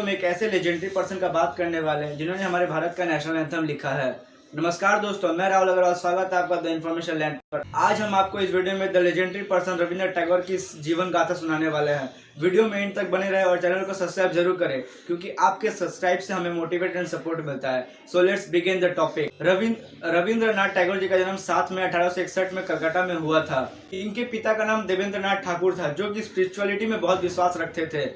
Video में एक ऐसे लेजेंडरी पर्सन का बात करने वाले हैं जिन्होंने हमारे भारत का नेशनल एंथम लिखा है। नमस्कार दोस्तों, मैं राहुल अग्रवाल, स्वागत है आपका द इन्फॉर्मेशन लैंड पर। आज हम आपको इस वीडियो में the legendary person Rabindranath Tagore की जीवन गाथा सुनाने वाले हैं। वीडियो में एंड तक बने रहे और चैनल को सब्सक्राइब जरूर करें क्योंकि आपके सब्सक्राइब से हमें मोटिवेट एंड सपोर्ट मिलता है। So let's begin the topic. Rabindranath Tagore ji का जन्म 7 मई 1861 में कलकत्ता में हुआ था। इनके पिता का नाम देवेंद्रनाथ ठाकुर था जो कि स्पिरिचुअलिटी में बहुत विश्वास रखते थे।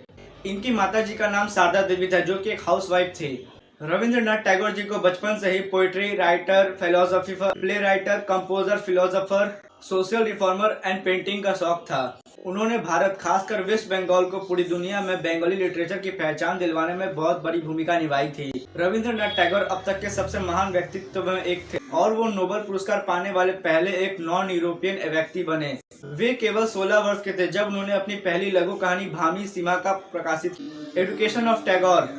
इनकी माता जी का नाम शारदा देवी था जो कि एक हाउसवाइफ थी। रविंद्रनाथ टैगोर जी को बचपन से ही poetry writer, philosopher, play writer, composer, philosopher, social reformer and painting का शौक था। उन्होंने भारत, खासकर वेस्ट बंगाल को पूरी दुनिया में बंगाली लिटरेचर की पहचान दिलवाने में बहुत बड़ी भूमिका निभाई थी। रविंद्रनाथ टैगोर अब तक के सबसे महान व्यक्तित्व में एक थे और वो नोबेल पुरस्कार पाने वाले पहले एक नॉन यूरोपियन व्यक्ति बने। वे केवल 16 वर्ष के थे जब उन्होंने अपनी पहली लघु कहानी भामी सीमा का प्रकाशित की। Education of Tagore.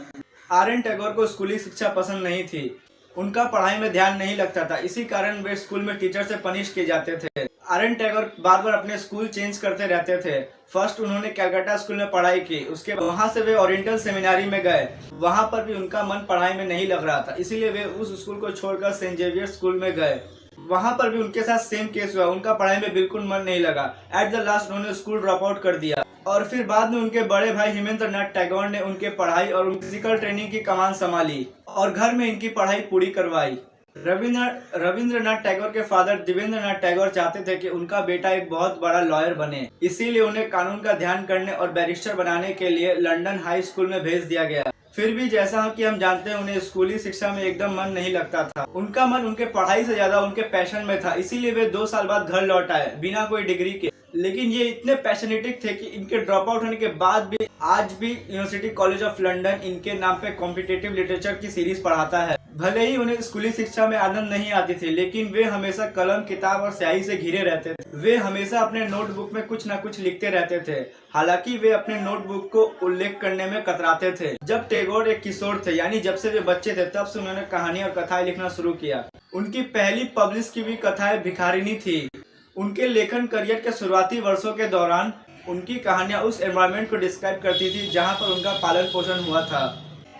RN. Tagore को स्कूली शिक्षा पसंद नहीं थी। उनका पढ़ाई में ध्यान नहीं लगता था, इसी कारण वे स्कूल में टीचर से पनिश किए जाते थे। आर.एन. टैगोर बार बार अपने स्कूल चेंज करते रहते थे। फर्स्ट उन्होंने कलकत्ता स्कूल में पढ़ाई की, उसके वहां से वे ओरिएंटल सेमिनारी में गए। वहां पर भी उनका मन पढ़ाई में नहीं लग रहा था, इसीलिए वे उस स्कूल को छोड़कर सेंट जेवियर स्कूल में गए। वहां पर भी उनके साथ सेम केस हुआ, उनका पढ़ाई में बिल्कुल मन नहीं लगा। एट द लास्ट उन्होंने स्कूल ड्रॉप आउट कर दिया और फिर बाद में उनके बड़े भाई हेमेंद्रनाथ टैगोर ने उनके पढ़ाई और फिजिकल ट्रेनिंग की कमान संभाली और घर में इनकी पढ़ाई पूरी करवाई। रविंद्रनाथ टैगोर के फादर देवेंद्रनाथ टैगोर चाहते थे कि उनका बेटा एक बहुत बड़ा लॉयर बने, इसीलिए उन्हें कानून का ध्यान करने और बैरिस्टर बनाने के लिए लंदन हाई स्कूल में भेज दिया गया। फिर भी जैसा कि हम जानते हैं उन्हें स्कूली शिक्षा में एकदम मन नहीं लगता था। उनका मन उनके पढ़ाई से ज्यादा उनके पैशन में था, इसीलिए वे 2 साल बाद घर लौट आए बिना कोई डिग्री के। लेकिन ये इतने पैशनेटिक थे कि इनके ड्रॉप आउट होने के बाद भी आज भी यूनिवर्सिटी कॉलेज ऑफ लंदन इनके नाम पे कॉम्पिटिटिव लिटरेचर की सीरीज पढ़ाता है। भले ही उन्हें स्कूली शिक्षा में आनंद नहीं आती थी, लेकिन वे हमेशा कलम, किताब और स्याही से घिरे रहते थे। वे हमेशा अपने नोटबुक में कुछ न कुछ लिखते रहते थे, हालांकि वे अपने नोटबुक को उल्लेख करने में कतराते थे। जब टैगोर एक किशोर थे, यानी जब से वे बच्चे थे, तब से उन्होंने कहानी और कथाएं लिखना शुरू किया। उनकी पहली पब्लिश की हुई कथाएं भिखारिनी थी। उनके लेखन करियर के शुरुआती वर्षों के दौरान उनकी कहानियां उस एनवायरनमेंट को डिस्क्राइब करती थी जहां पर उनका पालन पोषण हुआ था।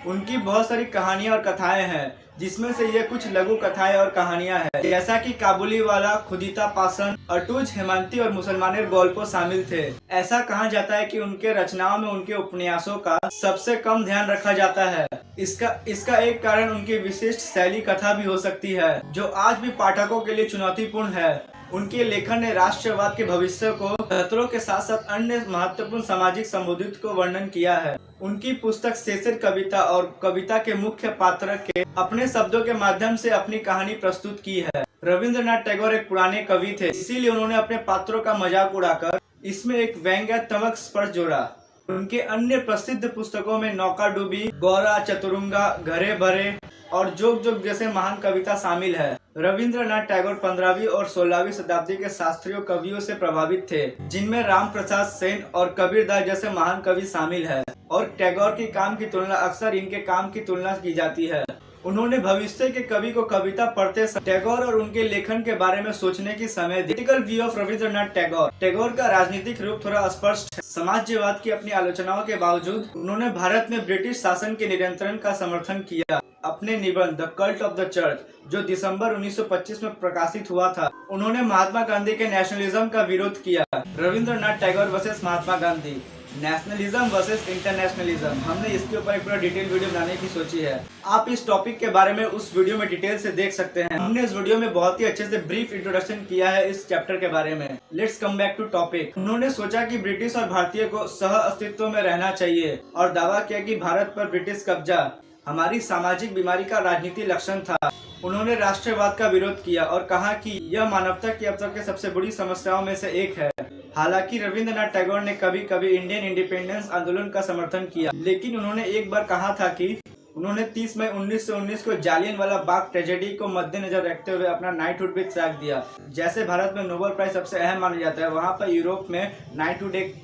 उनकी बहुत सारी कहानियां और कथाएं हैं, जिसमें से ये कुछ लघु कथाएं और कहानियां हैं, जैसा कि काबुली वाला, खुदीता पासन, अटूज, हेमंती और मुसलमानेर गॉल्पो शामिल थे। ऐसा कहा जाता है कि उनके रचनाओं में उनके उपन्यासों का सबसे कम ध्यान रखा जाता है। इसका एक कारण उनकी विशिष्ट शैली कथा भी हो सकती है, जो आज भी पाठकों के लिए चुनौतीपूर्ण है। उनके लेखन ने राष्ट्रवाद के भविष्य को खतरों के साथ साथ अन्य महत्वपूर्ण सामाजिक संबोधित को वर्णन किया है। उनकी पुस्तक शेषर कविता और कविता के मुख्य पात्र के अपने शब्दों के माध्यम से अपनी कहानी प्रस्तुत की है। रविंद्रनाथ टैगोर एक पुराने कवि थे, इसीलिए उन्होंने अपने पात्रों का मजाक उड़ाकर इसमें एक व्यंग्यात्मक स्पर्श जोड़ा। उनके अन्य प्रसिद्ध पुस्तकों में नौका डूबी, गौरा, चतुरंगा, घरे भरे और जोग जोग जैसे महान कविता शामिल है। रविंद्रनाथ टैगोर 15वीं और 16वीं शताब्दी के शास्त्रीय कवियों से प्रभावित थे, जिनमें राम प्रसाद सेन और कबीरदास जैसे महान कवि शामिल है। और टैगोर के काम की तुलना अक्सर इनके काम की तुलना की जाती है। उन्होंने भविष्य के कवि को कविता पढ़ते समय टैगोर और उनके लेखन के बारे में सोचने की समय दी। Political view of Rabindranath Tagore. Tagore का राजनीतिक रूप थोड़ा अस्पष्ट है। समाजवाद की अपनी आलोचनाओं के बावजूद उन्होंने भारत में ब्रिटिश शासन के नियंत्रण का समर्थन किया। अपने निबंध the cult of the church, जो दिसंबर 1925 में प्रकाशित हुआ था, उन्होंने महात्मा गांधी के नेशनलिज्म का विरोध किया। Rabindranath Tagore versus Mahatma Gandhi, nationalism versus internationalism, हमने इसके ऊपर एक पूरा डिटेल वीडियो बनाने की सोची है। आप इस टॉपिक के बारे में उस वीडियो में डिटेल से देख सकते हैं। हमने इस वीडियो में बहुत ही अच्छे से ब्रीफ इंट्रोडक्शन किया है इस चैप्टर के बारे में। Let's come back to topic. उन्होंने सोचा कि ब्रिटिश और भारतीय को सह अस्तित्व में रहना चाहिए और दावा किया कि भारत पर ब्रिटिश कब्जा हमारी सामाजिक बीमारी का राजनीतिक लक्षण था। उन्होंने राष्ट्रवाद का विरोध किया और कहा कि यह मानवता की अब तक के सबसे बड़ी समस्याओं में से एक है। हालांकि रविंद्रनाथ टैगोर ने कभी कभी इंडियन इंडिपेंडेंस आंदोलन का समर्थन किया, लेकिन उन्होंने एक बार कहा था कि उन्होंने 30 मई 1919 को जालियनवाला बाग ट्रेजेडी को मद्देनजर रखते हुए अपना नाइटहुड भी त्याग दिया। जैसे भारत में नोबेल प्राइज सबसे अहम माना जाता है, वहाँ पर यूरोप में नाइटहुड एक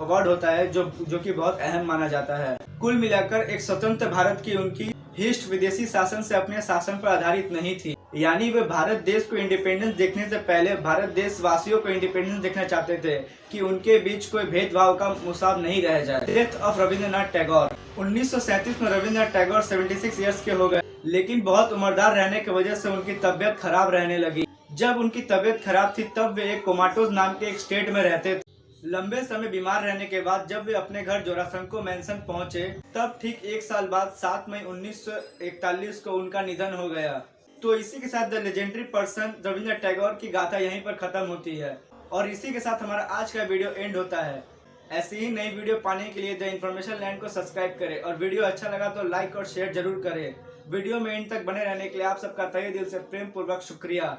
अवार्ड होता है जो कि बहुत अहम माना जाता है। कुल मिलाकर एक स्वतंत्र भारत की उनकी हिस्ट विदेशी शासन से अपने शासन पर आधारित नहीं थी, यानी वे भारत देश को इंडिपेंडेंस देखने से पहले भारत देशवासियों को इंडिपेंडेंस देखना चाहते थे कि उनके बीच कोई भेदभाव का मुसाब नहीं रह जाए। Death of Rabindranath Tagore. 1937 में रविंद्रनाथ टैगोर 76 ईयर्स के हो गए, लेकिन बहुत उम्रदार रहने की वजह से उनकी तबीयत खराब रहने लगी। जब उनकी तबीयत खराब थी तब वे एक कोमाटोज नाम के एक स्टेट में रहते थे। लंबे समय बीमार रहने के बाद जब वे अपने घर जोरासंको मैंसन पहुंचे, तब ठीक एक साल बाद 7 मई 1941 को उनका निधन हो गया। तो इसी के साथ the legendary person Rabindranath Tagore की गाथा यहीं पर खत्म होती है और इसी के साथ हमारा आज का वीडियो एंड होता है। ऐसी ही नई वीडियो पाने के लिए द इन्फॉर्मेशन लैंड को सब्सक्राइब करें और वीडियो अच्छा लगा तो लाइक और शेयर जरूर करें। वीडियो में एंड तक बने रहने के लिए आप सबका तहे दिल से प्रेम पूर्वक शुक्रिया।